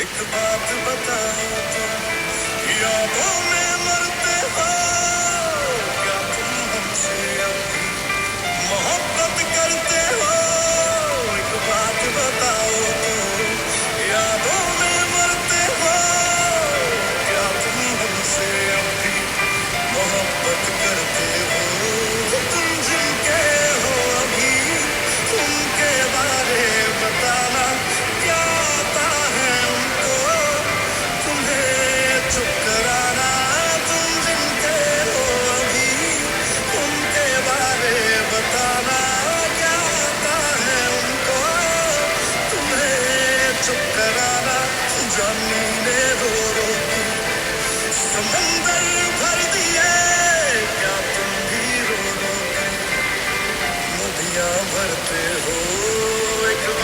एक बात बताओ तुम यादों में मरते हो क्या तुम हमसे अब भी मोहब्बत करते हो एक बात बताओ तुम यादों में मरते हो क्या तुम हमसे अब भी मोहब्बत करते हो तुम जिनके हो अभी उनके बारे बताना क्या आता है उनको तुम्हें चुप कराना तुम जिनके हो अभी उनके बारे बताना क्या आता है उनको तुम्हें चुप कराना जमीने रो रो के समंदर भर दिए क्या तुम भी रो रो के नदियां भरते हो